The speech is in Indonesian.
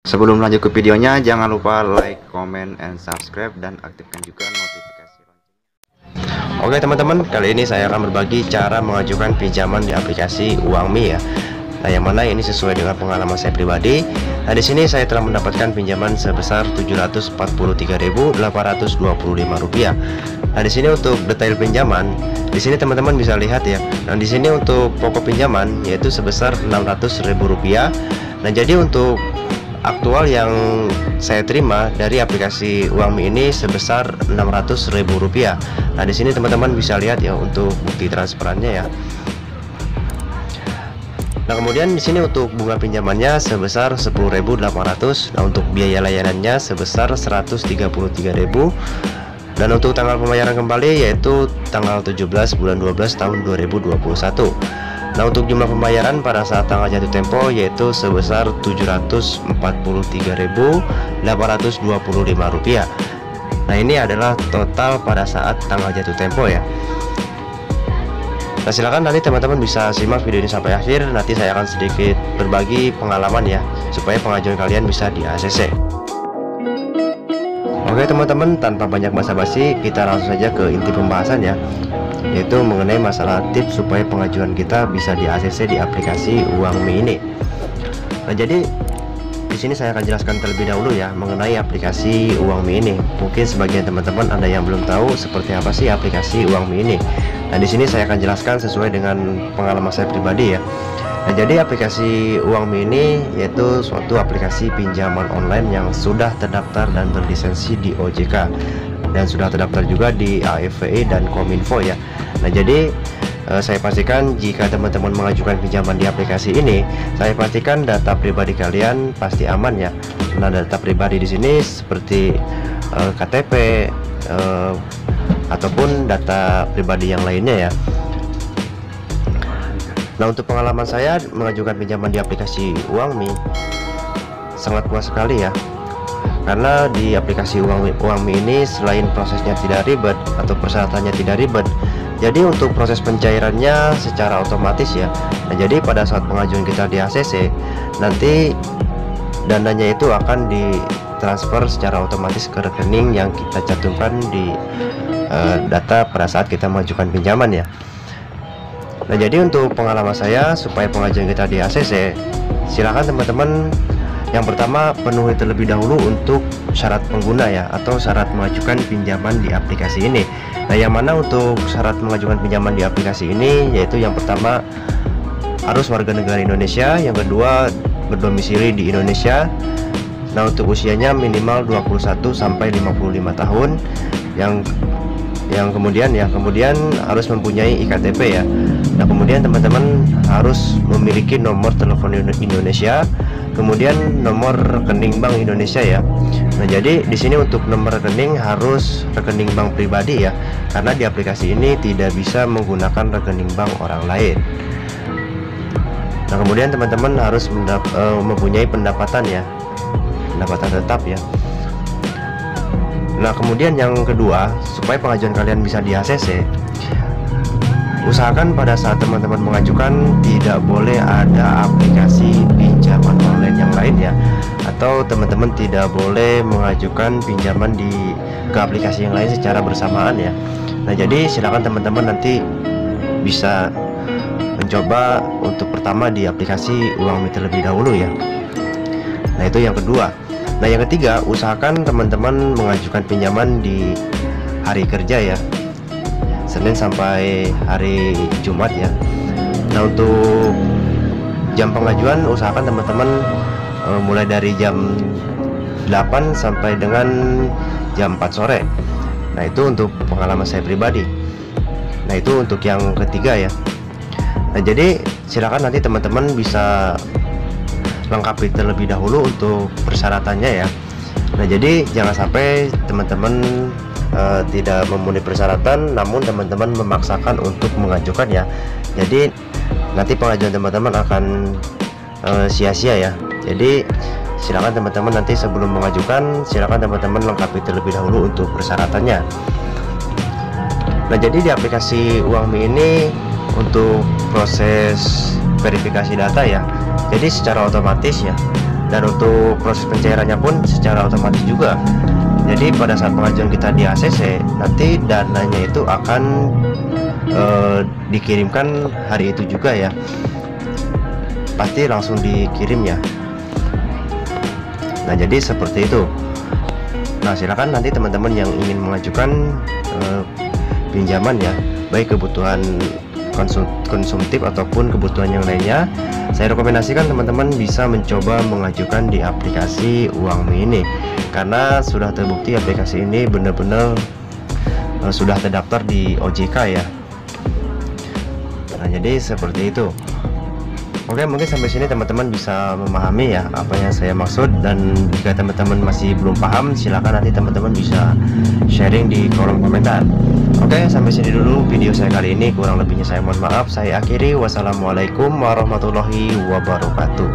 Sebelum lanjut ke videonya, jangan lupa like, comment, and subscribe, dan aktifkan juga notifikasi loncengnya. Oke teman-teman, kali ini saya akan berbagi cara mengajukan pinjaman di aplikasi Uangme ya. Nah, yang mana ini sesuai dengan pengalaman saya pribadi. Nah, di sini saya telah mendapatkan pinjaman sebesar Rp743.825. Nah, di sini untuk detail pinjaman, di sini teman-teman bisa lihat ya. Nah, di sini untuk pokok pinjaman yaitu sebesar Rp600.000. Nah, jadi untuk aktual yang saya terima dari aplikasi Uangme ini sebesar Rp600.000. Nah, di sini teman-teman bisa lihat ya untuk bukti transferannya ya. Nah, kemudian di sini untuk bunga pinjamannya sebesar Rp10.800. Nah, untuk biaya layanannya sebesar Rp133.000. Dan untuk tanggal pembayaran kembali yaitu tanggal 17 bulan 12 tahun 2021. Nah, untuk jumlah pembayaran pada saat tanggal jatuh tempo yaitu sebesar Rp743.825. Nah, ini adalah total pada saat tanggal jatuh tempo ya. Nah, silakan nanti teman-teman bisa simak video ini sampai akhir. Nanti saya akan sedikit berbagi pengalaman ya, supaya pengajuan kalian bisa di ACC. Oke teman-teman, tanpa banyak basa-basi, kita langsung saja ke inti pembahasan ya, yaitu mengenai masalah tips supaya pengajuan kita bisa di ACC di aplikasi Uangme ini. Nah, jadi di sini saya akan jelaskan terlebih dahulu ya mengenai aplikasi Uangme ini. Mungkin sebagian teman-teman ada yang belum tahu seperti apa sih aplikasi Uangme ini. Nah, di sini saya akan jelaskan sesuai dengan pengalaman saya pribadi ya. Nah, jadi aplikasi Uangme ini yaitu suatu aplikasi pinjaman online yang sudah terdaftar dan berlisensi di OJK dan sudah terdaftar juga di AFVE dan Kominfo ya. Nah, jadi saya pastikan jika teman-teman mengajukan pinjaman di aplikasi ini, saya pastikan data pribadi kalian pasti aman ya. Nah, data pribadi di sini seperti KTP ataupun data pribadi yang lainnya ya. Nah, untuk pengalaman saya mengajukan pinjaman di aplikasi Uangme sangat puas sekali ya. Karena di aplikasi Uangme ini selain prosesnya tidak ribet atau persyaratannya tidak ribet, jadi untuk proses pencairannya secara otomatis ya. Nah, jadi pada saat pengajuan kita di ACC, nanti dananya itu akan ditransfer secara otomatis ke rekening yang kita cantumkan di data pada saat kita mengajukan pinjaman ya. Nah, jadi untuk pengalaman saya supaya pengajuan kita di ACC, silakan teman-teman yang pertama penuhi terlebih dahulu untuk syarat pengguna ya, atau syarat mengajukan pinjaman di aplikasi ini. Nah, yang mana untuk syarat mengajukan pinjaman di aplikasi ini yaitu yang pertama harus warga negara Indonesia, yang kedua berdomisili di Indonesia. Nah, untuk usianya minimal 21 sampai 55 tahun. Yang kemudian harus mempunyai iktp ya. Nah, kemudian teman-teman harus memiliki nomor telepon Indonesia, kemudian nomor rekening bank Indonesia ya. Nah, jadi di sini untuk nomor rekening harus rekening bank pribadi ya, karena di aplikasi ini tidak bisa menggunakan rekening bank orang lain. Nah, kemudian teman-teman harus mempunyai pendapatan ya, pendapatan tetap ya. Nah, kemudian yang kedua, supaya pengajuan kalian bisa di ACC, usahakan pada saat teman-teman mengajukan tidak boleh ada aplikasi pinjaman online yang lain ya, atau teman-teman tidak boleh mengajukan pinjaman ke aplikasi yang lain secara bersamaan ya. Nah, jadi silakan teman-teman nanti bisa mencoba untuk pertama di aplikasi Uangme terlebih dahulu ya. Nah, itu yang kedua. Nah, yang ketiga, usahakan teman-teman mengajukan pinjaman di hari kerja ya, Senin sampai hari Jumat ya. Nah, untuk jam pengajuan usahakan teman-teman mulai dari jam 8 sampai dengan jam 4 sore. Nah, itu untuk pengalaman saya pribadi. Nah, itu untuk yang ketiga ya. Nah, jadi silakan nanti teman-teman bisa lengkapi terlebih dahulu untuk persyaratannya ya. Nah, jadi jangan sampai teman-teman tidak memenuhi persyaratan namun teman-teman memaksakan untuk mengajukan ya. Jadi nanti pengajuan teman-teman akan sia-sia ya. Jadi silakan teman-teman nanti sebelum mengajukan, silakan teman-teman lengkapi terlebih dahulu untuk persyaratannya. Nah, jadi di aplikasi Uangme ini untuk proses verifikasi data ya, jadi secara otomatis ya dan untuk proses pencairannya pun secara otomatis juga. Jadi pada saat pengajuan kita di ACC, nanti dananya itu akan dikirimkan hari itu juga ya, pasti langsung dikirim ya. Nah jadi seperti itu. Nah silakan nanti teman-teman yang ingin mengajukan pinjaman ya, baik kebutuhan konsumtif ataupun kebutuhan yang lainnya, saya rekomendasikan teman-teman bisa mencoba mengajukan di aplikasi Uangmi ini, karena sudah terbukti aplikasi ini benar-benar sudah terdaftar di OJK ya. Nah jadi seperti itu. Oke, mungkin sampai sini teman-teman bisa memahami ya apa yang saya maksud, dan jika teman-teman masih belum paham, silakan nanti teman-teman bisa sharing di kolom komentar. Oke, sampai sini dulu video saya kali ini, kurang lebihnya saya mohon maaf. Saya akhiri, wassalamualaikum warahmatullahi wabarakatuh.